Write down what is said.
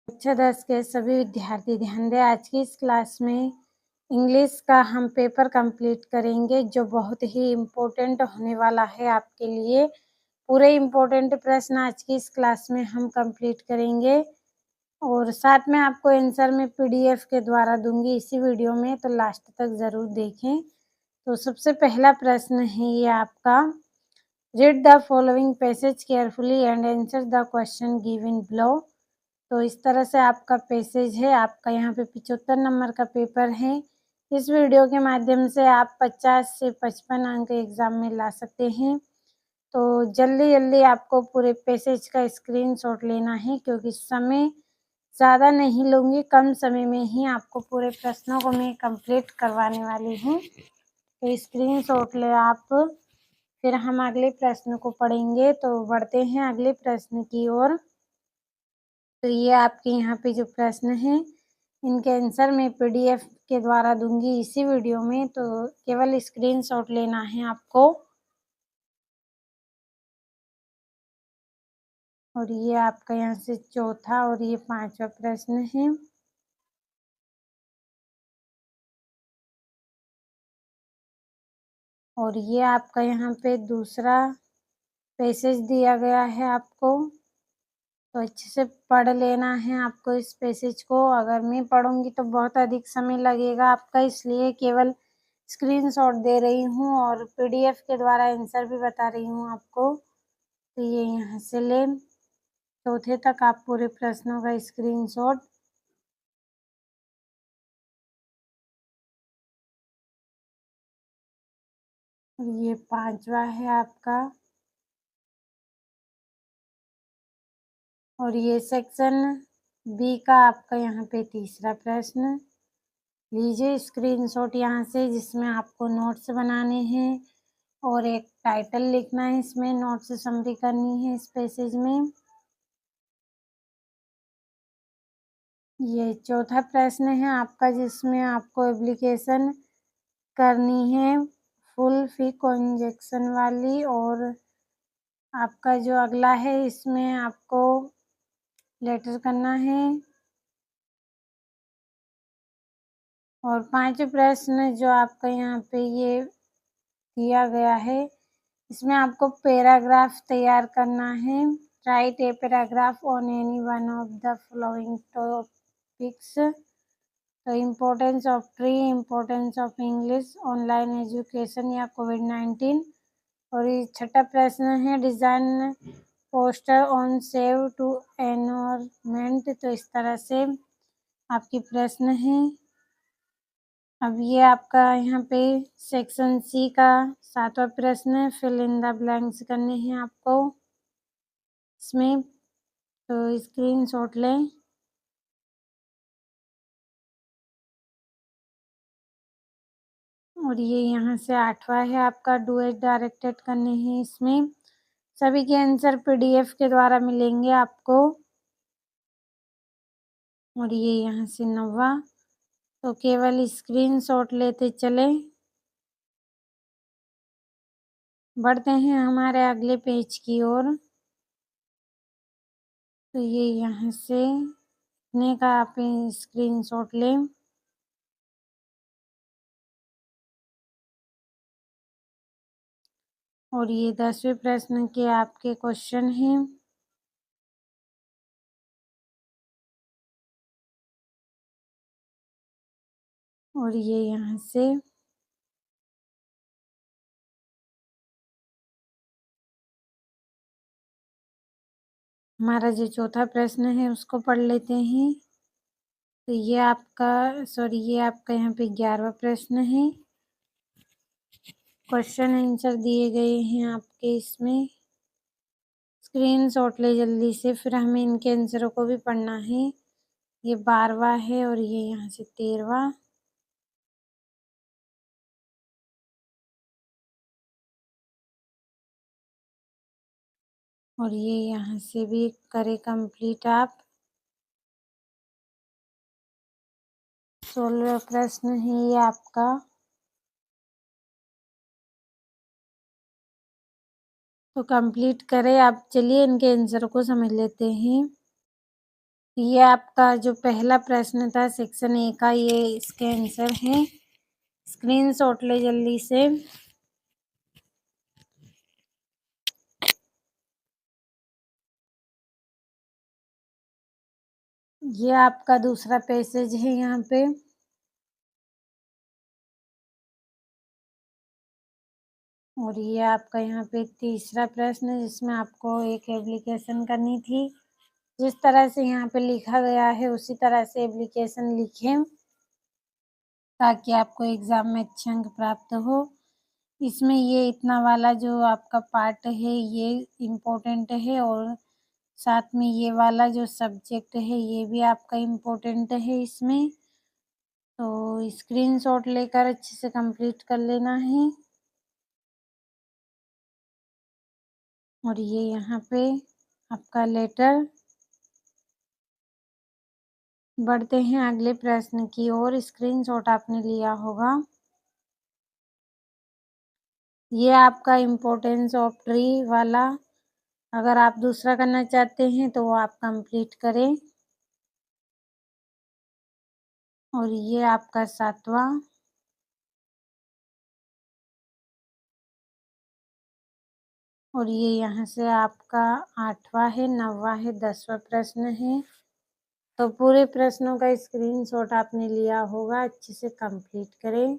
कक्षा 10 के सभी विद्यार्थी ध्यान दें। आज की इस क्लास में इंग्लिश का हम पेपर कंप्लीट करेंगे जो बहुत ही इम्पोर्टेंट होने वाला है आपके लिए। पूरे इम्पोर्टेंट प्रश्न आज की इस क्लास में हम कंप्लीट करेंगे और साथ में आपको आंसर मैं पीडीएफ के द्वारा दूंगी इसी वीडियो में, तो लास्ट तक ज़रूर देखें। तो सबसे पहला प्रश्न है ये आपका, read the following passage carefully and answer the question given below. तो इस तरह से आपका पैसेज है, आपका यहाँ पे 75 नंबर का पेपर है। इस वीडियो के माध्यम से आप 50 से 55 अंक एग्जाम में ला सकते हैं। तो जल्दी जल्दी आपको पूरे पैसेज का स्क्रीनशॉट लेना है क्योंकि समय ज़्यादा नहीं लूँगी, कम समय में ही आपको पूरे प्रश्नों को मैं कंप्लीट करवाने वाली हूँ। तो स्क्रीनशॉट ले आप, फिर हम अगले प्रश्न को पढ़ेंगे। तो बढ़ते हैं अगले प्रश्न की ओर। तो ये आपके यहाँ पे जो प्रश्न हैं इनके आंसर मैं पीडीएफ के द्वारा दूंगी इसी वीडियो में, तो केवल स्क्रीनशॉट लेना है आपको। और ये आपका यहाँ से चौथा और ये पांचवा प्रश्न है। और ये आपका यहाँ पे दूसरा पैसेज दिया गया है आपको, तो अच्छे से पढ़ लेना है आपको इस पैसेज को। अगर मैं पढ़ूंगी तो बहुत अधिक समय लगेगा आपका, इसलिए केवल स्क्रीनशॉट दे रही हूँ और पीडीएफ के द्वारा आंसर भी बता रही हूँ आपको। तो ये यहाँ से ले चौथे तक आप पूरे प्रश्नों का स्क्रीनशॉट। ये पांचवा है आपका। और ये सेक्शन बी का आपका यहाँ पे तीसरा प्रश्न। लीजिए स्क्रीनशॉट यहाँ से, जिसमें आपको नोट्स बनाने हैं और एक टाइटल लिखना है, इसमें नोट्स समरी करनी है इस पैसेज में। ये चौथा प्रश्न है आपका, जिसमें आपको एप्लीकेशन करनी है फुल फी कंजक्शन वाली। और आपका जो अगला है इसमें आपको लेटर करना है। और पांचवा प्रश्न जो आपका यहाँ पे ये दिया गया है, इसमें आपको पैराग्राफ तैयार करना है। Write a paragraph on any one of the following topics. तो importance of tree, importance of English, online education या कोविड-19। और ये छठा प्रश्न है, design poster on save to environment. तो इस तरह से आपकी प्रश्न है। अब ये आपका यहाँ पे सेक्शन सी का सातवां प्रश्न है, फिल इन द ब्लैंक्स करने हैं आपको इसमें। तो स्क्रीनशॉट लें। और ये यहाँ से आठवां है आपका, डू एज डायरेक्टेड करने हैं इसमें। सभी के आंसर पीडीएफ के द्वारा मिलेंगे आपको। और ये यहाँ से नौवां, तो केवल स्क्रीनशॉट लेते चले। बढ़ते हैं हमारे अगले पेज की ओर। तो ये यहाँ से इतने का आप स्क्रीनशॉट लें। और ये 10वें प्रश्न के आपके क्वेश्चन हैं। और ये यहाँ से हमारा जो चौथा प्रश्न है उसको पढ़ लेते हैं। तो ये आपका ये आपका यहाँ पे 11वां प्रश्न है। क्वेश्चन आंसर दिए गए हैं आपके इसमें। स्क्रीनशॉट ले जल्दी से, फिर हमें इनके आंसरों को भी पढ़ना है। ये 12वां है और ये यहाँ से 13वां। और ये यहाँ से भी करें कंप्लीट आप। 16वां प्रश्न है ये आपका। तो कंप्लीट करें आप। चलिए इनके आंसर को समझ लेते हैं। ये आपका जो पहला प्रश्न था सेक्शन ए का, ये इसके आंसर है। स्क्रीनशॉट ले जल्दी से। ये आपका दूसरा पैसेज है यहाँ पे। और ये आपका यहाँ पे तीसरा प्रश्न है जिसमें आपको एक एप्लीकेशन करनी थी। जिस तरह से यहाँ पे लिखा गया है उसी तरह से एप्लीकेशन लिखें ताकि आपको एग्जाम में अच्छे अंक प्राप्त हो। इसमें ये इतना वाला जो आपका पार्ट है ये इम्पोर्टेंट है, और साथ में ये वाला जो सब्जेक्ट है ये भी आपका इम्पोर्टेंट है इसमें। तो स्क्रीनशॉट लेकर अच्छे से कंप्लीट कर लेना है। और ये यहाँ पे आपका लेटर। बढ़ते हैं अगले प्रश्न की ओर। स्क्रीनशॉट आपने लिया होगा। ये आपका इम्पोर्टेंस ऑफ ट्री वाला, अगर आप दूसरा करना चाहते हैं तो वो आप कंप्लीट करें। और ये आपका सातवां। और ये यहाँ से आपका आठवां है, नौवां है, 10वां प्रश्न है। तो पूरे प्रश्नों का स्क्रीनशॉट आपने लिया होगा, अच्छे से कंप्लीट करें।